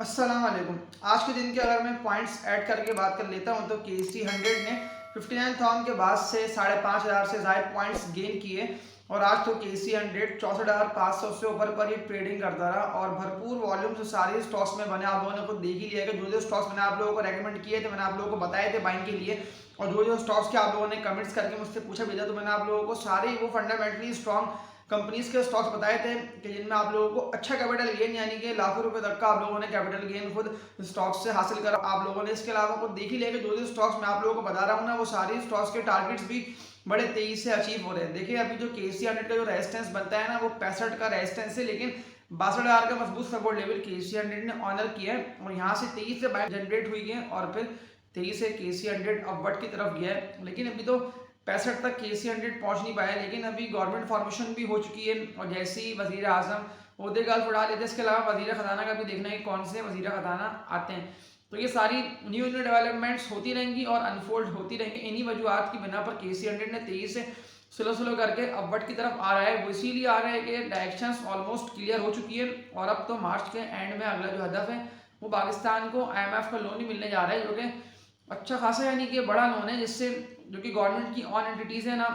अस्सलाम वालेकुम। आज के दिन के अगर मैं पॉइंट्स ऐड करके बात कर लेता हूं तो KC100 ने 59,000 के बाद से 5,500 से ज़ायद पॉइंट्स गेन किए और आज तो KC100 64,500 से ऊपर पर ही ट्रेडिंग करता रहा और भरपूर वॉल्यूम से सारे स्टॉक्स में बने। आप लोगों ने खुद देख ही लिया कि जो स्टॉक्स मैंने आप लोगों को रेकमेंड किए थे, मैंने आप लोगों को बताए थे बाइंग के लिए, और जो स्टॉक्स के आप लोगों ने कमेंट्स करके मुझसे पूछा भेजा, तो मैंने आप लोगों को सारे वो फंडामेंटली स्ट्रॉन्ग कंपनीज के स्टॉक्स बताए थे कि जिनमें आप लोगों को अच्छा कैपिटल गेन यानी कि लाखों रुपए तक का आप लोगों ने कैपिटल गेन खुद स्टॉक्स से हासिल करा आप लोगों ने। इसके अलावा खुद देख ही लिया कि जो स्टॉक्स मैं आप लोगों को बता रहा हूँ ना, वो सारे स्टॉक्स के टारगेट्स भी बड़े तेजी से अचीव हो रहे हैं। देखिए अभी जो KC100 का जो रेजिस्टेंस बनता है ना, वो 65 का रेजिस्टेंस है, लेकिन 62,000 का मजबूत सपोर्ट लेवल KC100 ने ऑनर किया है और यहाँ से तेजी से बाइंग जनरेट हुई है और फिर तेजी से KC100 अपवर्ड की तरफ गया है। लेकिन अभी तो 65 तक KC100 पहुंच नहीं पाया, लेकिन अभी गवर्नमेंट फॉर्मेशन भी हो चुकी है और जैसे ही वजीर आजम ओहदे का उड़ा लेते हैं, इसके अलावा वजीर खजाना का भी देखना है कौन से वजीर खजाना आते हैं। तो ये सारी न्यू न्यू डेवलपमेंट्स होती रहेंगी और अनफोल्ड होती रहेंगी। इन्हीं वजूहत की बिना पर KC100 ने तेजी से स्लो करके अपवर्ड की तरफ आ रहा है। वो इसीलिए आ रहा है कि डायरेक्शंस ऑलमोस्ट क्लियर हो चुकी है और अब तो मार्च के एंड में अगला जो हदफ है वो पाकिस्तान को IMF का लोन ही मिलने जा रहा है, जो कि अच्छा खासा यानी कि बड़ा लोन है, जिससे जो कि गवर्नमेंट की ऑन एंटिटीज़ है ना,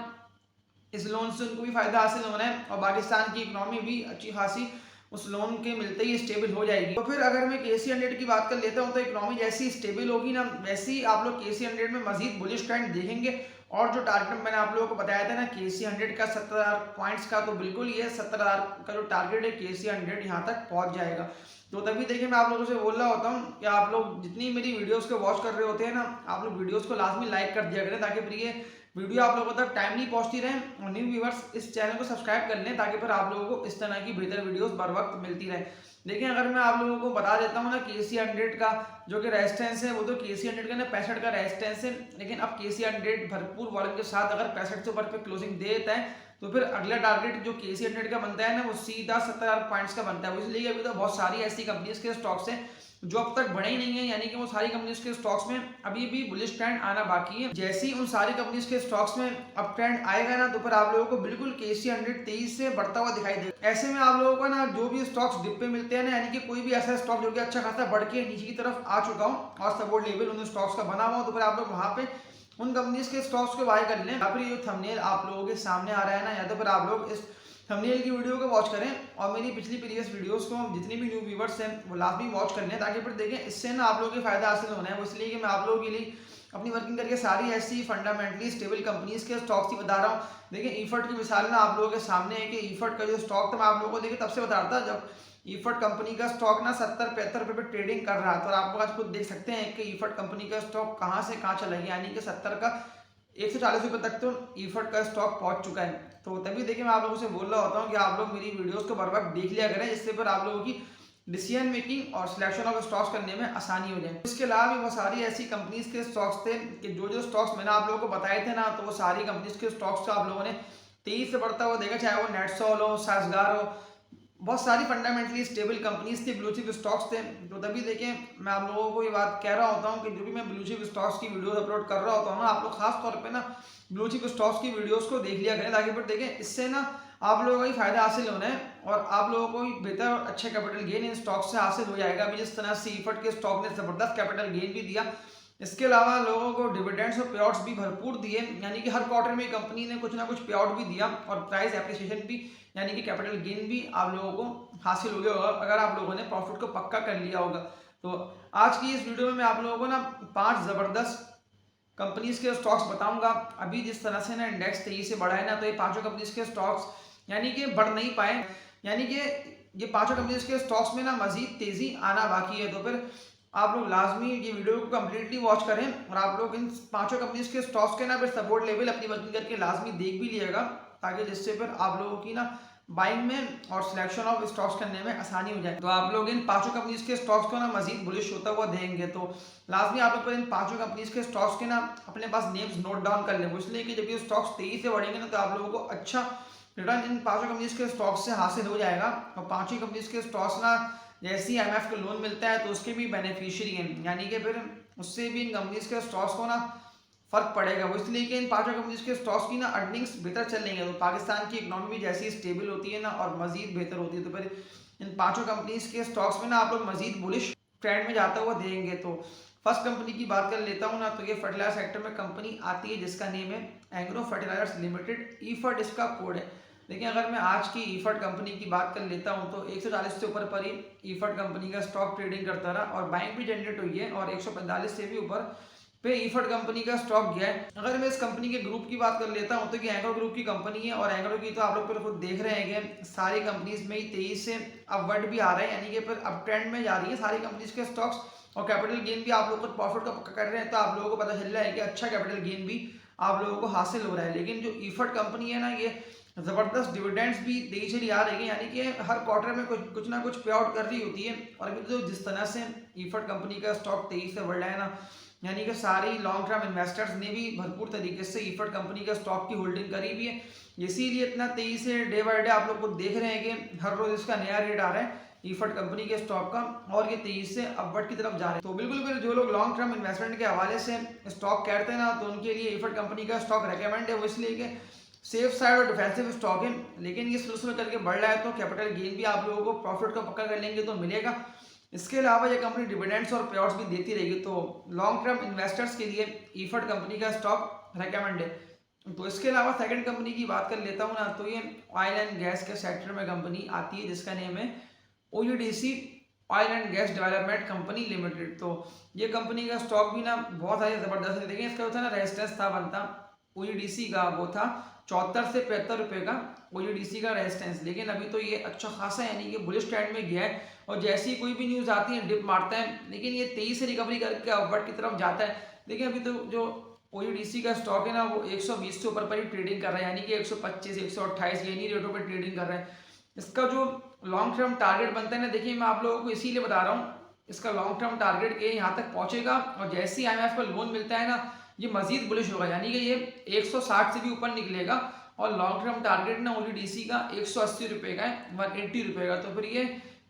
इस लोन से उनको भी फ़ायदा हासिल होना है और पाकिस्तान की इकनॉमी भी अच्छी खासी उस लोन के मिलते ही स्टेबल हो जाएगी। तो फिर अगर मैं KC100 की बात कर लेता हूँ तो इकनॉमी जैसी स्टेबल होगी ना, वैसे ही आप लोग KC100 में मजीद बुलिश ट्रेंड देखेंगे। और जो टारगेट मैंने आप लोगों को बताया था ना KC100 का 70,000 पॉइंट्स का, तो बिल्कुल ये 70,000 का जो टारगेट है KC100 यहाँ तक पहुँच जाएगा। तो तभी देखिए मैं आप लोगों से बोल रहा होता हूँ कि आप लोग जितनी मेरी वीडियोस को वॉच कर रहे होते हैं ना, आप लोग वीडियोस को लाजमी लाइक कर दिया करें ताकि फिर ये वीडियो आप लोगों तक टाइमली पहुंचती रहे और न्यू व्यूअर्स इस चैनल को सब्सक्राइब कर लें ताकि फिर आप लोगों को इस तरह की बेहतर वीडियोस बर वक्त मिलती रहे। देखिए अगर मैं आप लोगों को बता देता हूँ ना, KC100 का जो कि रेजिस्टेंस है वो तो KC100 का ना 65 का रेजिस्टेंस है, लेकिन अब KC100 भरपूर वॉल्यूम के साथ अगर 65 से ऊपर पे क्लोजिंग दे देता है तो फिर अगला टारगेट जो KC100 का बनता है ना, वो सीधा 70,000 पॉइंट्स का बनता है। इसलिए अभी तो बहुत सारी ऐसी कंपनीज के स्टॉक्स हैं जो अब तक बढ़े ही नहीं है, यानी कि वो सारी कंपनीज के स्टॉक्स में अभी भी बुलिश ट्रेंड आना बाकी है। जैसे ही उन सारी कंपनीज के स्टॉक्स में अप ट्रेंड आएगा ना, तो फिर आप लोगों को बिल्कुल KC100 तेजी से बढ़ता हुआ दिखाई देगा। ऐसे में आप लोगों को ना जो भी स्टॉक्स डिप पे मिलते हैं ना, यानी कि कोई भी ऐसा स्टॉक जो कि अच्छा खासा बढ़ के नीचे की तरफ आ चुका हो और सपोर्ट लेवल उन स्टॉक्स का बना हुआ हो, तो फिर आप लोग वहां पे उन कंपनीज के स्टॉक्स को बाय कर लें। या फिर ये थंबनेल आप लोगों के सामने आ रहा है ना, या तो फिर आप लोग इस थंबनेल की वीडियो को वॉच करें और मेरी पिछली प्रीवियस वीडियोस को जितनी भी न्यू व्यूवर्स हैं वो लाजमी वॉच कर लें ताकि फिर देखें इससे ना आप लोगों को फायदा हासिल होना है। वो इसलिए कि मैं आप लोगों के लिए अपनी वर्किंग करके सारी ऐसी फंडामेंटली स्टेबल कंपनीज के स्टॉक्स ही बता रहा हूँ। देखिए ईफर्ट की मिसाल ना आप लोगों के सामने है कि ईफर्ट का जो स्टॉक था मैं आप लोगों को देखिए तब से बता रहा था जब ईफर्ट कंपनी का स्टॉक ना 70-75 रुपये पे ट्रेडिंग कर रहा है। तो आप लोग आज खुद देख सकते हैं कि ईफर्ट कंपनी का स्टॉक कहाँ से कहाँ चला गया, यानी कि 70 का 140 रुपये तक तो ईफर्ट का स्टॉक पहुंच चुका है। तो तभी देखिए मैं आप लोगों से बोल रहा होता हूँ कि आप लोग मेरी वीडियोस को बर वक्त देख लिया करें, जिससे फिर आप लोगों की डिसीजन मेकिंग और सिलेक्शन ऑफ स्टॉक्स करने में आसानी हो जाए। इसके अलावा भी बहुत सारी ऐसी कंपनीज के स्टॉक्स थे कि जो स्टॉक्स मैंने आप लोगों को बताए थे ना, तो वो सारी कंपनीज के स्टॉक्स को आप लोगों ने तेजी से बढ़ता हुआ देखा, चाहे वो नेटसोल हो, सासगार हो, बहुत सारी फंडामेंटली स्टेबल कंपनीज थी, ब्लू चिप स्टॉक्स थे। तो तभी देखें मैं आप लोगों को ये बात कह रहा होता हूँ कि जो भी मैं ब्लू चिप स्टॉक्स की वीडियोस अपलोड कर रहा होता हूँ ना, आप लोग खास तौर पे ना ब्लू चिप स्टॉक्स की वीडियोस को देख लिया करें ताकि फिर देखें इससे ना आप लोगों को ही फायदा हासिल होना है और आप लोगों को बेहतर और अच्छे कैपिटल गेन इन स्टॉक्स से हासिल हो जाएगा। अभी जिस तरह से ईफर्ट के स्टॉक ने जबरदस्त कैपिटल गेन भी दिया, इसके अलावा लोगों को डिविडेंड्स और पे आउट्स भी भरपूर दिए, यानी कि हर क्वार्टर में कंपनी ने कुछ ना कुछ पे आउट भी दिया और प्राइस एप्रिसिएशन भी यानी कि कैपिटल गेन भी आप लोगों को हासिल हो गया होगा अगर आप लोगों ने प्रॉफिट को पक्का कर लिया होगा। तो आज की इस वीडियो में मैं आप लोगों को ना 5 ज़बरदस्त कंपनीज के स्टॉक्स बताऊंगा। अभी जिस तरह से ना इंडेक्स तेजी से बढ़ा है ना, तो ये पांचों कंपनीज के स्टॉक्स यानी कि बढ़ नहीं पाए, यानी कि ये पांचों कंपनीज के स्टॉक्स में ना मजीद तेजी आना बाकी है। तो फिर आप लोग लाजमी ये वीडियो को कम्प्लीटली वॉच करें और आप लोग इन पांचों कंपनीज के स्टॉक्स के ना फिर सपोर्ट लेवल अपनी वर्किंग करके लाजमी देख भी लिएगा ताकि जिससे फिर आप लोगों की ना बाइंग में और सिलेक्शन ऑफ स्टॉक्स करने में आसानी हो जाए। तो आप लोग इन पांचों कंपनीज के स्टॉक्स को ना मजीद बुलिश होता हुआ देखेंगे तो लाजमी आप लोग इन पांचों कंपनीज के स्टॉक्स के ना अपने पास नेम्स नोट डाउन कर लें, इसलिए कि जब ये स्टॉक्स तेजी से बढ़ेंगे ना तो आप लोगों को अच्छा रिटर्न इन पांचों कंपनीज के स्टॉक्स से हासिल हो जाएगा। और पांचों कंपनीज के स्टॉक्स ना जैसे ही IMF का लोन मिलता है तो उसके भी बेनिफिशियरी हैं, यानी कि फिर उससे भी इन कंपनीज के स्टॉक्स को ना फर्क पड़ेगा। वो इसलिए कि इन पांचों कंपनीज के स्टॉक्स की ना अर्निंग्स बेहतर चल रही है, तो पाकिस्तान की इकोनॉमी भी जैसी स्टेबल होती है ना और मजीद बेहतर होती है, तो फिर इन पांचों कंपनीज के स्टॉक्स में ना आप लोग मजीद बुलिश ट्रेंड में जाता हुआ देंगे। तो फर्स्ट कंपनी की बात कर लेता हूँ ना, तो ये फर्टिलाइजर सेक्टर में कंपनी आती है जिसका नेम है एग्रो फर्टिलाइजर्स लिमिटेड, ईफर्ट इसका कोड है। लेकिन अगर मैं आज की ईफर्ट कंपनी की बात कर लेता हूँ तो 140 से ऊपर पर ही ईफर्ट कंपनी का स्टॉक ट्रेडिंग करता रहा और बाइंग भी जनरेट हुई है और 145 से भी ऊपर पे ईफर्ट कंपनी का स्टॉक गया है। अगर मैं इस कंपनी के ग्रुप की बात कर लेता हूं तो ये एंग्रो ग्रुप की कंपनी है और एंग्रो की तो आप लोग पर खुद देख रहे हैं कि सारी कंपनीज में ही 23 से अपवर्ड भी आ रहे हैं, यानी कि पर अप ट्रेंड में जा रही है सारी कंपनीज के स्टॉक्स और कैपिटल गेन भी आप लोग को प्रॉफिट का पक्का कर रहे हैं। तो आप लोगों को पता चल रहा है कि अच्छा कैपिटल गेन भी आप लोगों को हासिल हो रहा है। लेकिन जो ईफर्ट कंपनी है ना, ये जबरदस्त डिविडेंड्स भी दे चली आ रही है, यानी कि हर क्वार्टर में कुछ ना कुछ पे आउट कर रही होती है। और अभी तो जिस तरह से ईफर्ट कंपनी का स्टॉक 23 से बढ़ रहा है ना, यानी कि सारी लॉन्ग टर्म इन्वेस्टर्स ने भी भरपूर तरीके से ईफर्ट कंपनी का स्टॉक की होल्डिंग करी भी है। इसीलिए इतना तेजी से डे बाय डे आप लोग को देख रहे हैं कि हर रोज इसका नया रेट आ रहा है ईफर्ट कंपनी के स्टॉक का और ये तेजी से अपवर्ड की तरफ जा रहे हैं। तो बिल्कुल जो लोग लॉन्ग टर्म इन्वेस्टमेंट के हवाले से स्टॉक कहते हैं ना, तो उनके लिए ईफर्ट कंपनी का स्टॉक रेकमेंड है। वो इसलिए कि सेफ साइड और डिफेंसिव स्टॉक है, लेकिन ये स्लो करके बढ़ रहा है तो कैपिटल गेन भी आप लोगों को प्रॉफिट का पक्का कर लेंगे तो मिलेगा। इसके अलावा ये कंपनी डिविडेंड्स और पेआउट्स भी देती रहेगी। तो लॉन्ग टर्म इन्वेस्टर्स के लिए ईफर्ट कंपनी का स्टॉक रेकमेंड है। तो इसके अलावा सेकंड कंपनी की बात कर लेता हूँ ना, तो ये ऑयल एंड गैस के सेक्टर में कंपनी आती है जिसका नेम है ONGC oil and gas development company limited. तो ये कंपनी का स्टॉक भी ना बहुत सारे जबरदस्त है। देखिए इसका जो था ना रेजिस्टेंस था बनता ONGC का, वो था 74 से 75 रुपए का ONGC का रेजिस्टेंस। लेकिन अभी तो ये अच्छा खासा यानी कि बुलिश ट्रेंड में गया है और जैसी कोई भी न्यूज़ आती है डिप मारता है, लेकिन ये 23 से रिकवरी करके अपवर्ड की तरफ जाता है। देखिए अभी तो जो ONGC का स्टॉक है ना, वो 120 से ऊपर पर ही ट्रेडिंग कर रहा है, यानी कि 125 128 यही रेटों पर ट्रेडिंग कर रहा है। इसका जो लॉन्ग टर्म टारगेट बनता है ना, देखिए मैं आप लोगों को इसीलिए बता रहा हूँ, इसका लॉन्ग टर्म टारगेट ये यहाँ तक पहुंचेगा और जैसे ही IMF का लोन मिलता है ना, ये मजीद बुलिश होगा, यानी कि ये 160 से भी ऊपर निकलेगा और लॉन्ग टर्म टारगेट ना ONGC का 180 रुपये का है, 180 रुपये का। तो फिर ये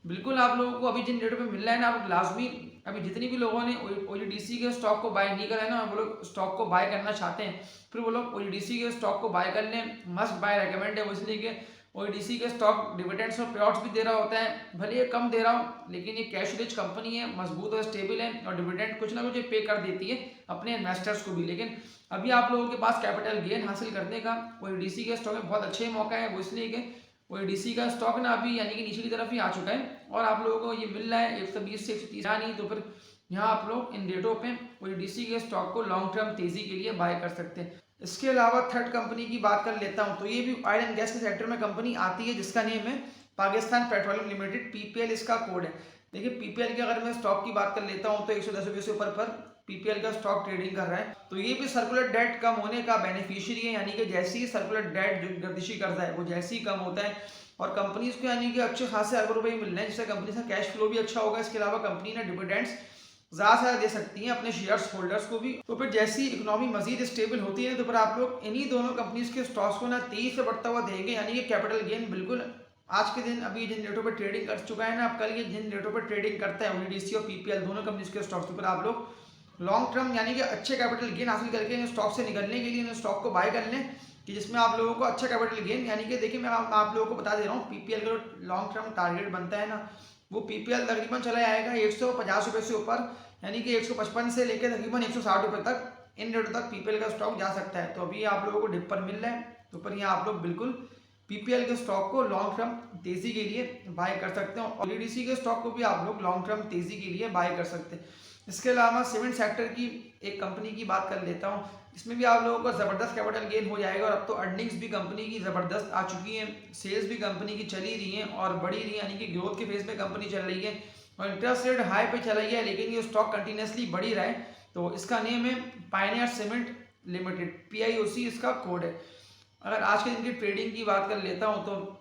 बिल्कुल आप लोगों को अभी जिन रेटों पे मिल रहा है ना, आप लाजमी अभी जितनी भी लोगों ने ONGC के स्टॉक को बाय नहीं करा है ना, वो लोग स्टॉक को बाय करना चाहते हैं, फिर वो लोग ONGC के स्टॉक को बाय कर लें। मस्ट बाय रेकमेंड है वो, इसलिए कि ONGC के स्टॉक डिविडेंड्स और पेआउट्स भी दे रहा होता है, भले ये कम दे रहा हो लेकिन ये कैश रिच कंपनी है, मजबूत और स्टेबल है और डिविडेंड कुछ ना कुछ पे कर देती है अपने इन्वेस्टर्स को भी। लेकिन अभी आप लोगों के पास कैपिटल गेन हासिल करने का ONGC के स्टॉक में बहुत अच्छे मौका है। वो इसलिए कि ONGC का स्टॉक ना अभी यानी कि नीचे की तरफ ही आ चुका है और आप लोगों को ये मिल रहा है 120 से 130 नहीं, तो फिर यहाँ आप लोग इन रेटों पे ONGC के स्टॉक को लॉन्ग टर्म तेजी के लिए बाय कर सकते हैं। इसके अलावा थर्ड कंपनी की बात कर लेता हूं, तो ये भी ऑयल एंड गैस के सेक्टर में कंपनी आती है जिसका नेम है पाकिस्तान पेट्रोलियम लिमिटेड, PPL इसका कोड है। देखिए PPL के अगर मैं स्टॉक की बात कर लेता हूं तो 110 रुपये से ऊपर पर PPL का स्टॉक ट्रेडिंग कर रहा है। तो ये भी सर्कुलर डेट कम होने का बेनिफिशियरी है, यानी कि जैसे ही सर्कुलर डेट जो गर्दिशी करता है वो जैसे ही कम होता है और कंपनीज को यानी कि अच्छे खासे अरबों रुपए मिल रहे हैं, जिससे कंपनी का कैश फ्लो भी अच्छा होगा। इसके अलावा कंपनी ने डिविडेंड्स ज़्यादा दे सकती हैं अपने शेयर्स होल्डर्स को भी। तो फिर जैसी इकोनॉमी मजीद स्टेबल होती है तो फिर आप लोग इन्हीं दोनों कंपनीज के स्टॉक्स को ना तेजी से बढ़ता हुआ देंगे, यानी कि कैपिटल गेन बिल्कुल आज के दिन अभी जिन रेटों पर ट्रेडिंग कर चुका है ना, अब कल ये जिन रेटों पर ट्रेडिंग करता है ONGC और PPL दोनों कंपनीज के स्टॉक्स पर आप लोग लॉन्ग टर्म यानी कि अच्छे कैपिटल गेन हासिल करके इन स्टॉक से निकलने के लिए इन स्टॉक को बाय कर लें कि जिसमें आप लोगों को अच्छा कैपिटल गेन, यानी कि देखिए मैं आप लोगों को बता दे रहा हूँ PPL का लॉन्ग टर्म टारगेट बनता है ना, वो PPL तकरीबन चला जाएगा 150 रुपये से ऊपर, यानी कि 155 से लेकर तकरीबन 160 रुपये तक इन रेटों तक PPL का स्टॉक जा सकता है। तो अभी आप लोगों को डिप पर मिल रहा है, तो पर यहाँ आप लोग बिल्कुल PPL के स्टॉक को लॉन्ग टर्म तेजी के लिए बाय कर सकते हैं और ONGC के स्टॉक को भी आप लोग लॉन्ग टर्म तेजी के लिए बाय कर सकते हैं। इसके अलावा सीमेंट सेक्टर की एक कंपनी की बात कर लेता हूँ, इसमें भी आप लोगों को ज़बरदस्त कैपिटल गेन हो जाएगा और अब तो अर्निंग्स भी कंपनी की ज़बरदस्त आ चुकी हैं, सेल्स भी कंपनी की चली रही हैं और बढ़ी रही है, यानी कि ग्रोथ के फेज में कंपनी चल रही है और इंटरेस्ट रेट हाई पे चला गया, लेकिन ये स्टॉक कंटिन्यूसली बढ़ ही रहा है। तो इसका नेम है पायनियर सीमेंट लिमिटेड, PIOC इसका कोड है। अगर आज के दिन की ट्रेडिंग की बात कर लेता हूँ तो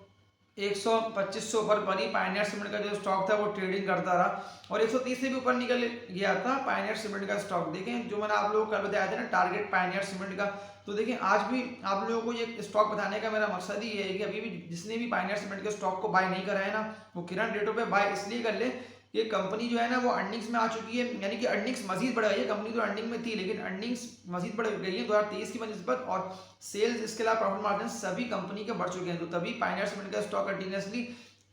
125 से ऊपर पर ही पायनियर सीमेंट का जो स्टॉक था वो ट्रेडिंग करता रहा और 130 से भी ऊपर निकल गया था पायनियर सीमेंट का स्टॉक। देखें जो मैंने आप लोगों को कल बताया था ना टारगेट पायनियर सीमेंट का, तो देखिए आज भी आप लोगों को ये स्टॉक बताने का मेरा मकसद ही है कि अभी भी जिसने भी पायनियर सीमेंट के स्टॉक को बाय नहीं करा है ना, वो करंट रेटों पे बाय इसलिए कर ले, ये कंपनी जो है ना वो अर्निंग्स में आ चुकी है, यानी कि अर्निंग्स मजीद बढ़ गई है। कंपनी तो अर्निंग में थी लेकिन अर्निंग्स मजीद बढ़ गई है 2023 की निस्बत और सेल्स इसके अलावा प्रॉफिट मार्जिन सभी कंपनी के बढ़ चुके हैं। तो तभी पायनियर सीमेंट का स्टॉक कंटिन्यूसली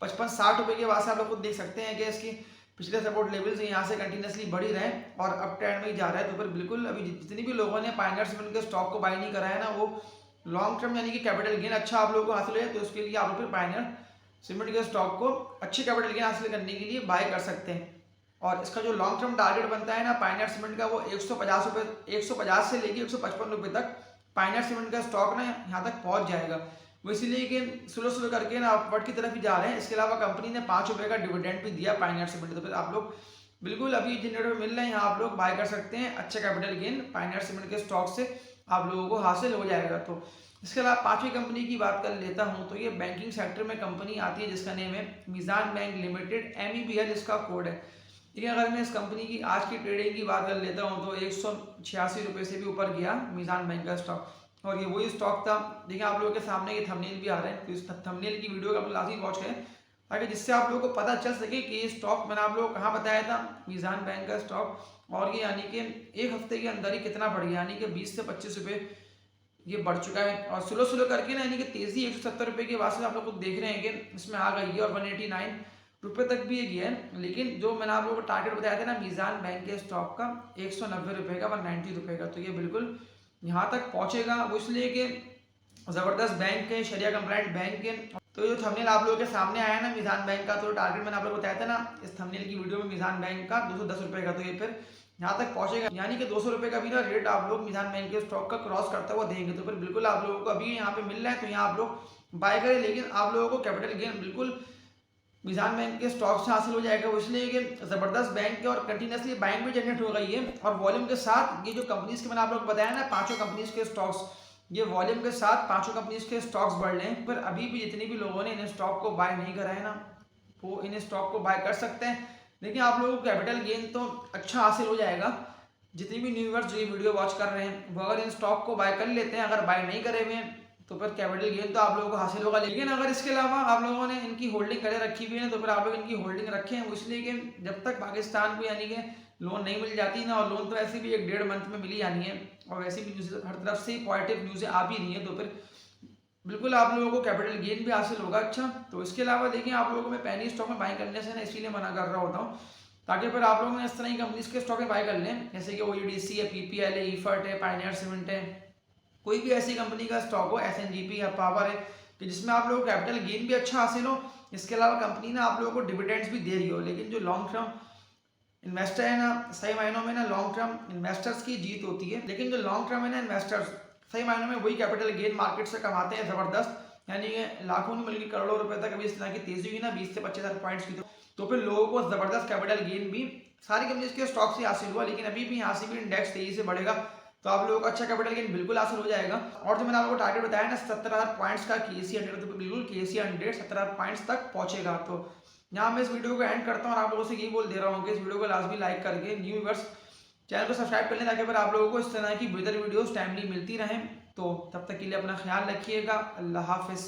55-60 रुपये के बाद से आप लोग खुद देख सकते हैं कि इसकी पिछले सपोर्ट लेवल्स यहाँ से कंटिन्यूसली बढ़ ही रहे हैं और अप ट्रेंड में ही जा रहा है। तो फिर बिल्कुल अभी जितनी भी लोगों ने पायनियर सीमेंट के स्टॉक को बाई नहीं करा है ना, वो लॉन्ग टर्म यानी कि कैपिटल गेन अच्छा आप लोगों को हासिल है, तो उसके लिए आप लोग फिर पायनियर सीमेंट के स्टॉक को अच्छे कैपिटल गेन हासिल करने के लिए बाय कर सकते हैं। और इसका जो लॉन्ग टर्म टारगेट बनता है ना पायनियर सीमेंट का, वो 150 रुपये, 150 से लेके 155 रुपये तक पायनियर सीमेंट का स्टॉक ना यहाँ तक पहुँच जाएगा। वो इसीलिए कि स्लो स्लो करके ना अपवर्ड की तरफ ही जा रहे हैं। इसके अलावा कंपनी ने 5 रुपये का डिविडेंड भी दिया पायनियर सीमेंट, तो फिर आप लोग बिल्कुल अभी जिन रेट में मिल रहे हैं यहाँ आप लोग बाय कर सकते हैं। अच्छे कैपिटल गेन पायनियर सीमेंट के स्टॉक से आप लोगों को हासिल हो जाएगा। तो इसके अलावा पांचवी कंपनी की बात कर लेता हूँ, तो ये बैंकिंग सेक्टर में कंपनी आती है जिसका नेम है मीज़ान बैंक लिमिटेड, MEBL इसका कोड है। ठीक है, अगर मैं इस कंपनी की आज की ट्रेडिंग की बात कर लेता हूँ तो 186 रुपये से भी ऊपर गया मीज़ान बैंक का स्टॉक, और ये वही स्टॉक था। देखिए आप लोगों के सामने ये थंबनेल भी आ रहे हैं, तो इस थंबनेल की वीडियो को आप लाजमी वॉच करें ताकि जिससे आप लोगों को पता चल सके कि ये स्टॉक मैंने आप लोगों को कहाँ बताया था, मीज़ान बैंक का स्टॉक, और ये यानी कि एक हफ्ते के अंदर ही कितना बढ़ गया, यानी कि 20 से 25 रुपये ये बढ़ चुका है। और स्लो स्लो करके ना यानी कि तेजी 170 रुपये के वास्ते आप लोग देख रहे हैं कि इसमें आ गई है और 189 रुपये तक भी ये गया है। लेकिन जो मैंने आप लोगों को टारगेट बताया था ना मीज़ान बैंक के स्टॉक का 190 रुपये का, 190 रुपये का, तो ये बिल्कुल यहाँ तक पहुँचेगा। वो इसलिए कि ज़बरदस्त बैंक है, शरिया कंप्लाइंट बैंक है। तो जो थंबनेल आप लोगों के सामने आया ना मीज़ान बैंक का, तो टारगेट मैंने आप लोगों को बताया था ना इस थंबनेल की वीडियो में मीज़ान बैंक का 210 रुपये का, तो ये फिर यहाँ तक पहुँचेगा। यानी कि 200 रुपये का भी ना रेट आप लोग मीज़ान बैंक के स्टॉक का क्रॉस करता हुआ देंगे, तो फिर बिल्कुल आप लोगों को अभी यहाँ पे मिल रहा है, तो यहाँ आप लोग बाय करें। लेकिन आप लोगों को कैपिटल गेन बिल्कुल मीज़ान बैंक के स्टॉक से हासिल हो जाएगा, वो इसलिए कि ज़बरदस्त बैंक है और कंटिन्यूसली बाइंग भी जनरेट हो गई है। और वॉल्यूम के साथ ये जो कंपनीज के मैंने आप लोग बताया ना पांचों कंपनीज के स्टॉक्स, ये वॉल्यूम के साथ पांचों कंपनीज के स्टॉक्स बढ़ रहे हैं। पर अभी भी जितने भी लोगों ने इन स्टॉक को बाय नहीं करा है ना, वो इन स्टॉक को बाय कर सकते हैं। लेकिन आप लोगों को कैपिटल गेन तो अच्छा हासिल हो जाएगा। जितनी भी न्यूवर्स जो ये वीडियो वॉच कर रहे हैं वो अगर इन स्टॉक को बाय कर लेते हैं, अगर बाय नहीं करे हुए हैं तो फिर कैपिटल गेन तो आप लोगों को हासिल होगा। लेकिन अगर इसके अलावा आप लोगों ने इनकी होल्डिंग करे रखी हुई है तो फिर आप लोग इनकी होल्डिंग रखें, वो इसलिए कि जब तक पाकिस्तान को यानी कि लोन नहीं मिल जाती ना, और लोन तो ऐसे भी 1-1.5 मंथ में मिली जानी है, और वैसे भी न्यूज़ हर तरफ से पॉजिटिव न्यूज़ें आ भी रही हैं, तो फिर बिल्कुल आप लोगों को कैपिटल गेन भी हासिल होगा। अच्छा, तो इसके अलावा देखिए आप लोगों को मैं पैनी स्टॉक में बाई करने से ना इसीलिए मना कर रहा होता हूँ ताकि फिर आप लोग इस तरह की कंपनीज के स्टॉक में बाय कर लें, जैसे कि OEDC है, PPL है, ईफर्ट है, पायनियर सीमेंट है, कोई भी ऐसी कंपनी का स्टॉक हो, SNGP या पावर है, कि जिसमें आप लोगों को कैपिटल गेन भी अच्छा हासिल हो। इसके अलावा कंपनी ना आप लोगों को डिविडेंड्स भी दे रही हो। लेकिन जो लॉन्ग टर्म इन्वेस्टर है ना, सही मायनों में ना लॉन्ग टर्म इन्वेस्टर्स की जीत होती है। लेकिन जो लॉन्ग टर्म है ना इन्वेस्टर्स, सही मायनों में वही कैपिटल गेन मार्केट से कमाते हैं ज़बरदस्त, यानी कि लाखों नहीं बल्कि करोड़ों रुपए तक। अभी इस तरह की तेजी हुई ना 20 से 25,000 पॉइंट्स की, तो फिर लोगों को ज़बरदस्त कैपिटल गेन भी सारी कंपनीज के स्टॉक से हासिल हुआ। लेकिन अभी भी यहाँ से भी इंडेक्स तेजी से बढ़ेगा, तो आप लोगों को अच्छा कैपिटल गेन बिल्कुल हासिल हो जाएगा। और जो मैंने आपको टारगेट बताया ना 70,000 पॉइंट्स का KSE 100, तो बिल्कुल KSE 100 70,000 पॉइंट्स तक पहुंचेगा। तो यहाँ मैं इस वीडियो को एंड करता हूँ और आप लोगों से यही बोल दे रहा हूँ कि इस वीडियो को लाजमी लाइक करके न्यू व्यूअर्स चैनल को सब्सक्राइब कर लें ताकि फिर आप लोगों को इस तरह की बेहतर वीडियोस टाइमली मिलती रहें। तो तब तक के लिए अपना ख्याल रखिएगा। अल्लाह हाफिज़।